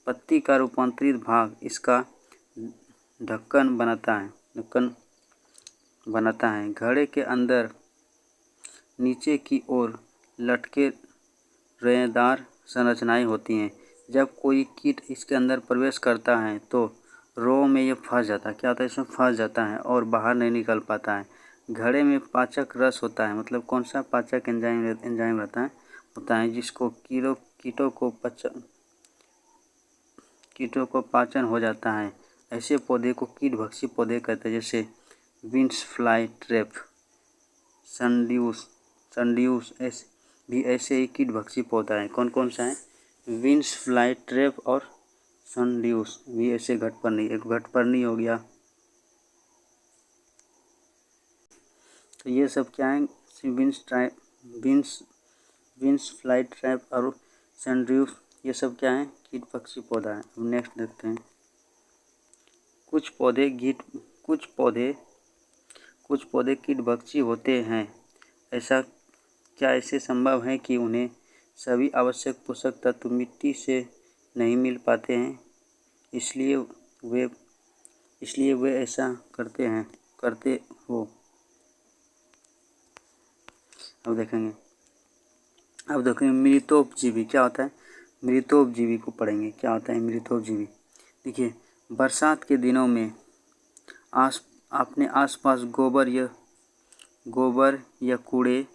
पत्ती का रूपांतरित भाग इसका ढक्कन बनाता है। घड़े के अंदर नीचे की ओर लटके रेंगदार संरचनाएं होती हैं। जब कोई कीट इसके अंदर प्रवेश करता है तो रो में ये फंस जाता है। क्या होता है? इसमें फंस जाता है और बाहर नहीं निकल पाता है। घड़े में पाचक रस होता है। मतलब कौन सा? पाचक एंजाइम होता है जिसको कीटों को पाचन हो जाता है। ऐसे पौधे को कीट भक्षी पौधे कहते हैं, जैसे विंस फ्लाई ट्रैप, सनड्यूस भी ऐसे ही कीट भक्षी पौधा है। कौन कौन सा है? विंस फ्लाई ट्रैप और सनड्यूस भी ऐसे घटपर्णी। एक घटपर्णी हो गया। तो ये सब क्या है? विंस फ्लाई ट्रैप और सनड्यूस, ये सब क्या है? कीट पक्षी पौधा है। अब नेक्स्ट देखते हैं। कुछ पौधे कीट भक्षी होते हैं। क्या ऐसे संभव है कि उन्हें सभी आवश्यक पोषक तत्व मिट्टी से नहीं मिल पाते हैं, इसलिए वे ऐसा करते हो? अब देखेंगे मृतोपजीवी क्या होता है। मृतोपजीवी को पढ़ेंगे। क्या होता है मृतोपजीवी? देखिए, बरसात के दिनों में अपने आसपास गोबर या कूड़े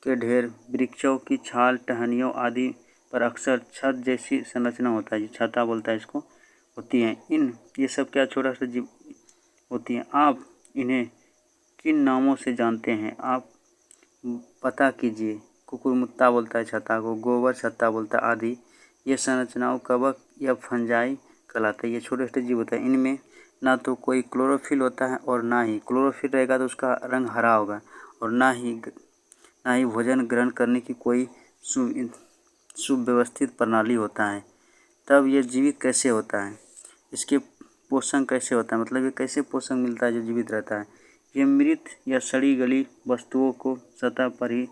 के ढेर, वृक्षों की छाल, टहनियों आदि पर अक्सर छत जैसी संरचना होता है, छता बोलता है इसको, होती हैं। ये सब क्या छोटा सा जीव होती हैं। आप इन्हें किन नामों से जानते हैं, आप पता कीजिए। कुकुरमुत्ता बोलता है छत्ता को, गोबर छत्ता बोलता है आदि। ये संरचनाओं कवक या फंजाई कहलाता है। ये छोटे छोटे जीव होते हैं। इनमें ना तो कोई क्लोरोफिल होता है और ना ही क्लोरोफिल रहेगा तो उसका रंग हरा होगा, और ना ही भोजन ग्रहण करने की कोई सुव्यवस्थित प्रणाली होता है। तब ये जीवित कैसे होता है, इसके पोषण कैसे होता है, मतलब ये कैसे पोषण मिलता है जो जीवित रहता है। ये मृत या सड़ी गली वस्तुओं को सतह पर ही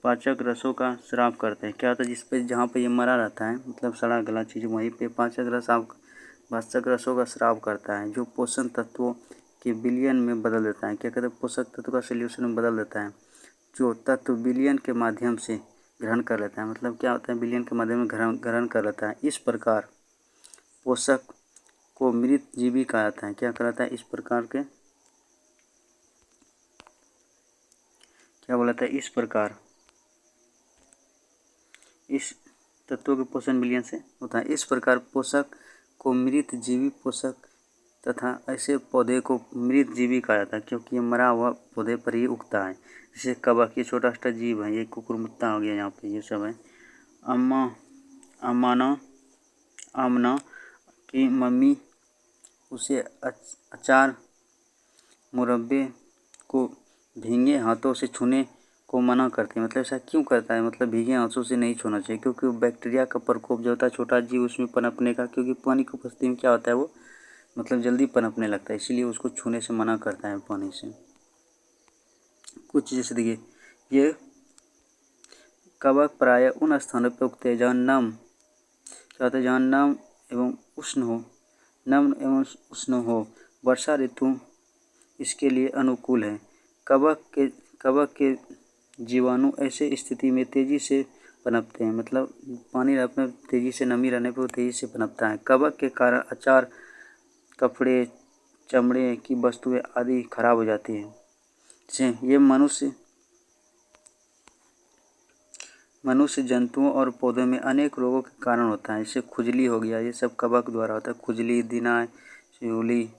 पाचक रसों का स्राव करते हैं। क्या होता है, जिस पे जहाँ पे ये मरा रहता है, मतलब सड़ा गला चीज़, वहीं पे पाचक रसों का स्राव करता है, जो पोषण तत्वों के विलयन में बदल देता है। क्या कहते हैं, पोषक तत्व का सॉल्यूशन में बदल देता है, जो तत्व विलयन के माध्यम से ग्रहण कर लेता है। मतलब क्या होता है, विलयन के माध्यम में ग्रहण कर लेता है। इस प्रकार पोषक को मृत जीवी कहा जाता है। क्या कहलाता है, इस प्रकार के क्या बोला था, इस प्रकार इस तत्वों के पोषण विलयन से होता है। इस प्रकार पोषक को मृत जीवी पोषक तथा ऐसे पौधे को मृत जीवी कहा जाता है, क्योंकि ये मरा हुआ पौधे पर ही उगता है। जैसे कवक, ये छोटा छोटा जीव है, ये कुकुरमुत्ता हो गया, यहाँ पे ये सब है। आमना की मम्मी उसे अचार मुरब्बे को भीगे हाथों से छूने को मना करते हैं। मतलब ऐसा क्यों करता है, मतलब भीगे हाथों से नहीं छूना चाहिए, क्योंकि वो बैक्टीरिया का प्रकोप जो होता है, छोटा जीव उसमें पनपने का, क्योंकि पानी की उपस्थिति में क्या होता है, वो मतलब जल्दी पनपने लगता है, इसीलिए उसको छूने से मना करता है पानी से। कुछ जैसे देखिए, ये कवक प्रायः उन स्थानों पर उगते हैं जहाँ क्या होता है, जहाँ नम एवं उष्ण हो। वर्षा ऋतु इसके लिए अनुकूल है। कवक के जीवाणु ऐसे स्थिति में तेजी से पनपते हैं, मतलब पानी रहने पर तेजी से, नमी रहने पर वो तेजी से पनपता है। कवक के कारण अचार, कपड़े, चमड़े की वस्तुएं आदि खराब हो जाती हैं। जैसे ये मनुष्य, जंतुओं और पौधों में अनेक रोगों के कारण होता है। जैसे खुजली हो गया, ये सब कवक द्वारा होता है। खुजली, दिनाय, शिहुली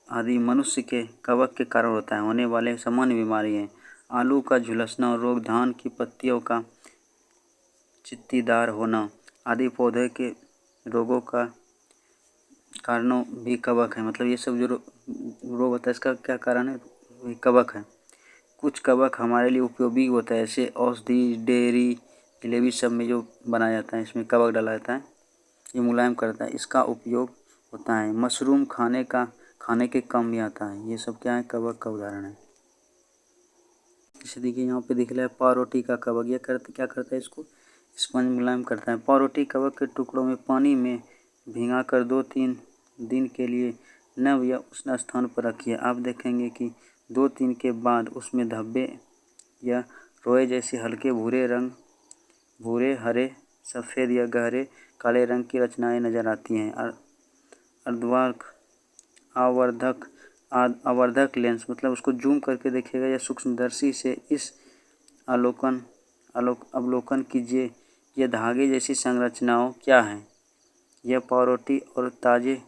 आदि मनुष्य के कवक के कारण होता है। होने वाले सामान्य बीमारी हैं आलू का झुलसना रोग, धान की पत्तियों का चित्तीदार होना आदि। पौधे के रोगों का कारणों भी कवक है। मतलब ये सब जो रोग होता है, इसका क्या कारण है, वही कवक है। कुछ कवक हमारे लिए उपयोगी होता है, जैसे औषधि, डेयरी, जलेबी सब में जो बनाया जाता है, इसमें कवक डाला जाता है, ये मुलायम करता है, इसका उपयोग होता है। मशरूम खाने के काम भी आता है। ये सब क्या है, कवक का उदाहरण है। जैसे देखिए यहाँ पे दिख रहा है पावरोटी का कवक, ये क्या करता है, इसको स्पंज मुलायम करता है। पावरोटी कवक के टुकड़ों में पानी में भिगाकर 2-3 दिन के लिए नम या उष्ण स्थान पर रखिए। आप देखेंगे कि 2-3 के बाद उसमें धब्बे या रोए जैसे हल्के भूरे, हरे, सफ़ेद या गहरे काले रंग की रचनाएं नजर आती हैं। आवर्धक लेंस, मतलब उसको जूम करके देखिएगा या सूक्ष्मदर्शी से इस अवलोकन कीजिए। यह धागे जैसी संरचनाओं क्या हैं। यह पावरोटी और ताजे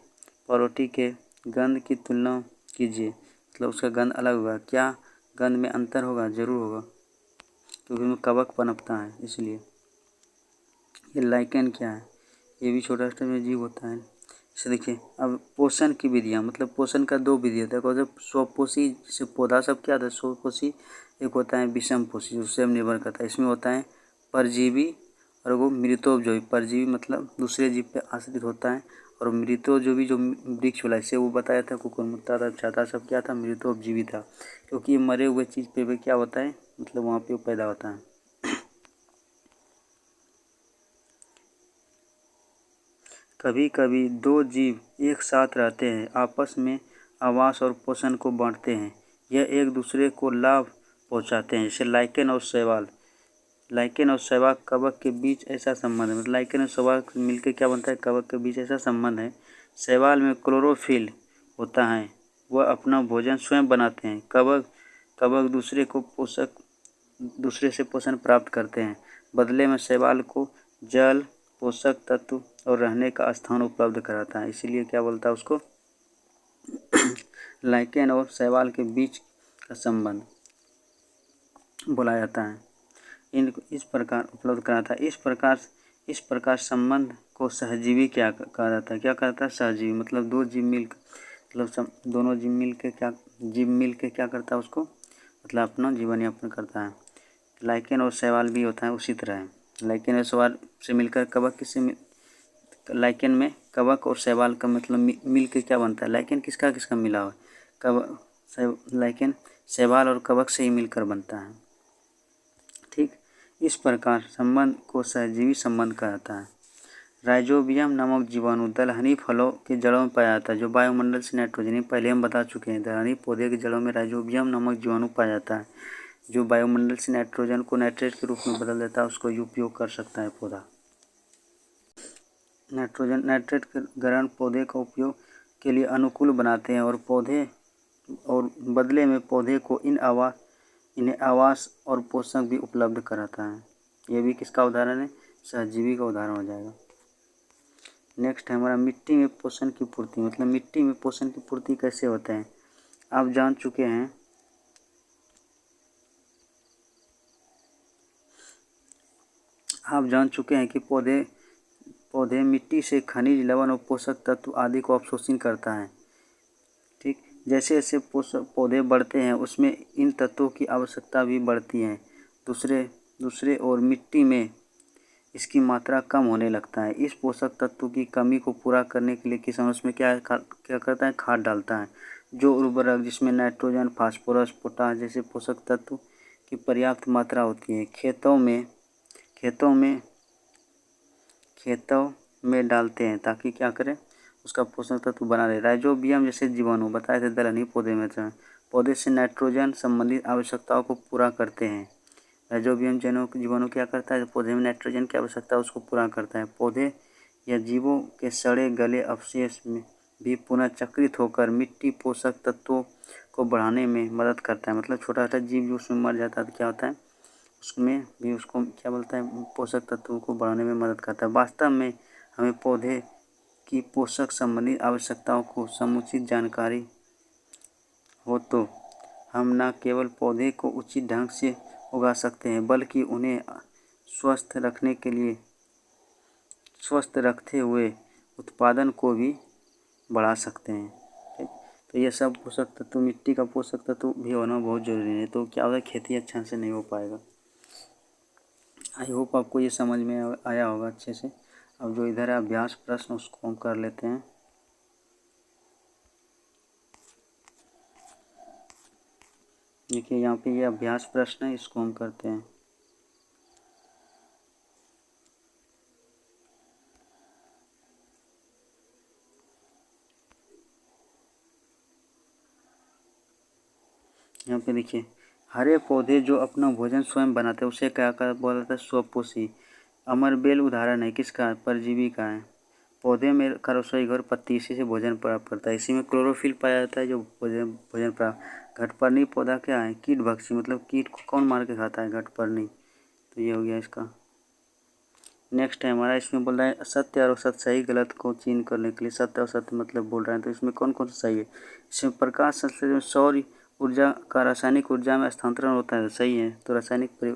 पावरोटी के गंध की तुलना कीजिए, मतलब उसका गंध अलग होगा। क्या गंध में अंतर होगा, जरूर होगा, क्योंकि उसमें कवक पनपता है इसलिए। ये लाइकेन क्या है, ये भी छोटा छोटा जीव होता है। इसे देखिए, अब पोषण की विधियाँ, मतलब पोषण का 2 विधि होता है। एक होता है स्वपोषी, जैसे पौधा सब क्या होता है, स्वपोषी। एक होता है विषमपोषी, जो स्वयं निर्भर करता है। इसमें होता है परजीवी और वो मृतोपजीवी। परजीवी मतलब दूसरे जीव पे आश्रित होता है, और मृतोपजीवी जो वृक्ष वाला, इससे वो बताया था, कुकुरमुत्ता था, छाता सब क्या था, मृतोपजीवी था, क्योंकि ये मरे हुए चीज़ पे भी क्या होता है, मतलब वहाँ पे वो पैदा होता है। कभी कभी 2 जीव एक साथ रहते हैं, आपस में आवास और पोषण को बांटते हैं। यह एक दूसरे को लाभ पहुंचाते हैं। जैसे लाइकेन और शैवाल कवक के बीच ऐसा संबंध है। मतलब लाइकेन और शैवाल मिलकर क्या बनता है, कवक के बीच ऐसा संबंध है। शैवाल में क्लोरोफिल होता है, वह अपना भोजन स्वयं बनाते हैं। कवक दूसरे से पोषण प्राप्त करते हैं। बदले में शैवाल को जल, पोषक तत्व और रहने का स्थान उपलब्ध कराता है। इसीलिए क्या बोलता है उसको, लाइकेन और शैवाल के बीच का संबंध बोला जाता है। इस प्रकार उपलब्ध कराता है। इस प्रकार संबंध को सहजीवी क्या कहा जाता है, क्या कहता है, सहजीवी। मतलब दो जीव मिल, मतलब दोनों जीव मिल के क्या करता है उसको, मतलब अपना जीवन यापन करता है। लाइकेन और शैवाल भी होता है उसी तरह है। लाइकेन और शैवाल से मिलकर कवक लाइकेन में कवक और शैवाल का मतलब मिल के क्या बनता है, लाइकेन किसका किसका मिला हुआ, लाइकेन शैवाल और कवक से ही मिलकर बनता है। ठीक, इस प्रकार संबंध को सहजीवी संबंध कहा जाता है। राइजोबियम नामक जीवाणु दलहनी फलों के जड़ों में पाया जाता है, जो वायुमंडल से नाइट्रोजन, पहले हम बता चुके हैं। दलहनी पौधे के जड़ों में राइजोबियम नामक जीवाणु पाया जाता है, जो वायुमंडल से नाइट्रोजन को नाइट्रेट के रूप में बदल देता है। उसको उपयोग कर सकता है पौधा। नाइट्रेट के ग्रहण पौधे का उपयोग के लिए अनुकूल बनाते हैं और बदले में पौधे को इन्हें आवास और पोषक भी उपलब्ध कराता है। ये भी किसका उदाहरण है, सहजीवी का उदाहरण हो जाएगा। नेक्स्ट है हमारा मिट्टी में पोषण की पूर्ति। मतलब मिट्टी में पोषण की पूर्ति कैसे होते हैं आप जान चुके हैं। कि पौधे मिट्टी से खनिज, लवण और पोषक तत्व आदि को अवशोषण करता है। ठीक, जैसे जैसे पौधे बढ़ते हैं उसमें इन तत्वों की आवश्यकता भी बढ़ती है। दूसरे और मिट्टी में इसकी मात्रा कम होने लगता है। इस पोषक तत्व की कमी को पूरा करने के लिए किसान उसमें क्या करता है, खाद डालता है। जो उर्वरक जिसमें नाइट्रोजन, फास्फोरस, पोटाश जैसे पोषक तत्व की पर्याप्त मात्रा होती है, खेतों में डालते हैं ताकि क्या करें, उसका पोषक तत्व बना रहे। राइजोबियम जैसे जीवाणु बताए थे दलहनी पौधे से नाइट्रोजन संबंधित आवश्यकताओं को पूरा करते हैं। राइजोबियम जीवाणु क्या करता है, पौधे में नाइट्रोजन की आवश्यकता उसको पूरा करता है। पौधे या जीवों के सड़े गले अवशेष में भी पुनः चक्रित होकर मिट्टी पोषक तत्वों को बढ़ाने में मदद करता है। मतलब छोटा छोटा जीव जो उसमें मर जाता है तो क्या होता है, उसमें भी उसको क्या बोलता है, पोषक तत्वों को बढ़ाने में मदद करता है। वास्तव में हमें पौधे की पोषक संबंधी आवश्यकताओं को समुचित जानकारी हो तो हम न केवल पौधे को उचित ढंग से उगा सकते हैं, बल्कि उन्हें स्वस्थ रखते हुए उत्पादन को भी बढ़ा सकते हैं। ठीक, तो ये सब पोषक तत्व, मिट्टी का पोषक तत्व भी होना बहुत ज़रूरी है। तो क्या होगा, खेती अच्छा से नहीं हो पाएगा। आई होप आपको ये समझ में आया होगा अच्छे से। अब जो इधर है अभ्यास प्रश्न उसको हम कर लेते हैं। देखिए यहाँ पे ये अभ्यास प्रश्न है, इसको हम करते हैं। यहाँ पे देखिए, हरे पौधे जो अपना भोजन स्वयं बनाते हैं उसे क्या बोला जाता है, स्वपोषी। अमरबेल उदाहरण है किसका, परजीवी का है। पौधे में का रसोई घर पत्ती, इसी से भोजन प्राप्त करता है। इसी में क्लोरोफिल पाया जाता है जो भोजन प्राप्त। घटपर्णी पौधा क्या है, कीट भक्षी, मतलब कीट को कौन मार के खाता है, घटपर्णी। तो ये हो गया इसका। नेक्स्ट है हमारा, इसमें बोल रहा है सत्य और असत्य, सही गलत को चीन करने के लिए सत्य और सत्य मतलब बोल रहे हैं। तो इसमें कौन कौन सा सही है, इसमें प्रकाश संश्लेषण सौर ऊर्जा का रासायनिक ऊर्जा में स्थानांतरण होता है, सही है। तो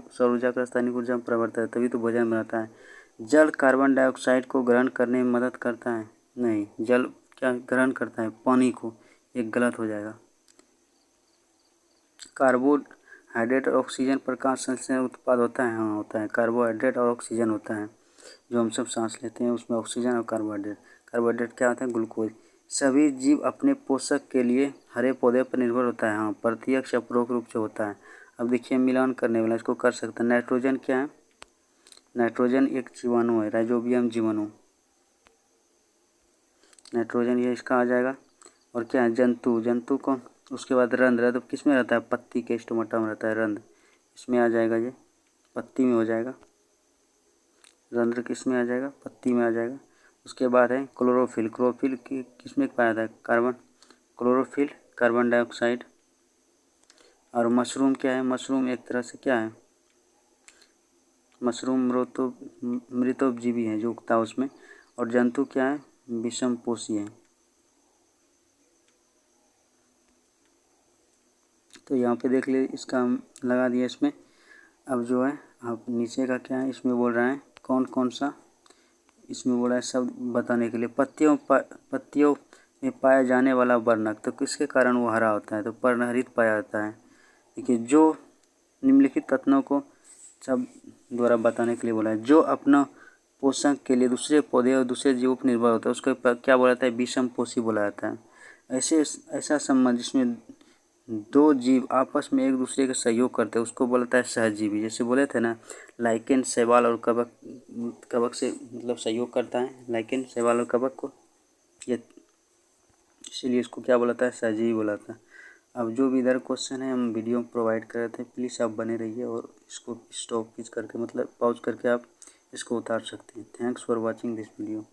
सौर ऊर्जा का रासायनिक ऊर्जा में परिवर्तन है, तभी तो भोजन बनाता है। जल कार्बन डाइऑक्साइड को ग्रहण करने में मदद करता है, नहीं, जल क्या ग्रहण करता है, पानी को, एक गलत हो जाएगा। कार्बोहाइड्रेट और ऑक्सीजन प्रकाश संश्लेषण उत्पाद होता है, हाँ होता है। कार्बोहाइड्रेट और ऑक्सीजन होता है, जो हम सब सांस लेते हैं उसमें ऑक्सीजन और कार्बोहाइड्रेट क्या होता है, ग्लूकोज। सभी जीव अपने पोषक के लिए हरे पौधे पर निर्भर होता है, हाँ, प्रत्यक्ष या परोक्ष रूप से होता है। अब देखिए मिलान करने वाला, इसको कर सकते हैं। नाइट्रोजन क्या है, नाइट्रोजन एक जीवाणु है, राइजोबियम जीवाणु। नाइट्रोजन ये इसका आ जाएगा। और क्या है, जंतु कौन, उसके बाद रंध्र, तो किस में रहता है, पत्ती के स्टोमेटा में रहता है रंध्र, इसमें आ जाएगा, ये पत्ती में हो जाएगा। रंध्र किस में आ जाएगा, पत्ती में आ जाएगा। उसके बाद है क्लोरोफिल किस में पाया जाता है, क्लोरोफिल कार्बन डाइऑक्साइड। और मशरूम क्या है, मशरूम एक तरह से क्या है, मशरूम मृतोपजीवी है जो उगता है उसमें। और जंतु क्या है, विषमपोषी है। तो यहाँ पे देख ले, इसका हम लगा दिया इसमें। अब जो है अब नीचे का क्या है, इसमें बोल रहा है कौन कौन सा, इसमें बोला है सब बताने के लिए। पत्तियों में पाया जाने वाला वर्णक, तो किसके कारण वो हरा होता है, तो पर्णहरित पाया जाता है। देखिए, जो निम्नलिखित कथनों को सब द्वारा बताने के लिए बोला है। जो अपना पोषण के लिए दूसरे पौधे और दूसरे जीवों पर निर्भर होता है उसको क्या बोला जाता है, विषमपोषी बोला जाता है। ऐसा संबंध जिसमें दो जीव आपस में एक दूसरे का सहयोग करते हैं उसको बोला जाता है सहजीवी। जैसे बोले थे ना, लाइकेन शैवाल और कवक से मतलब सहयोग करता है, लाइकेन शैवाल और कवक को, ये इसीलिए इसको क्या बोला जाता है, सहजीवी बोला जाता है। अब जो भी इधर क्वेश्चन है हम वीडियो में प्रोवाइड कर रहे थे, प्लीज़ आप बने रहिए और इसको स्टॉप करके मतलब पॉज करके आप इसको उतार सकते हैं। Thanks for watching this video.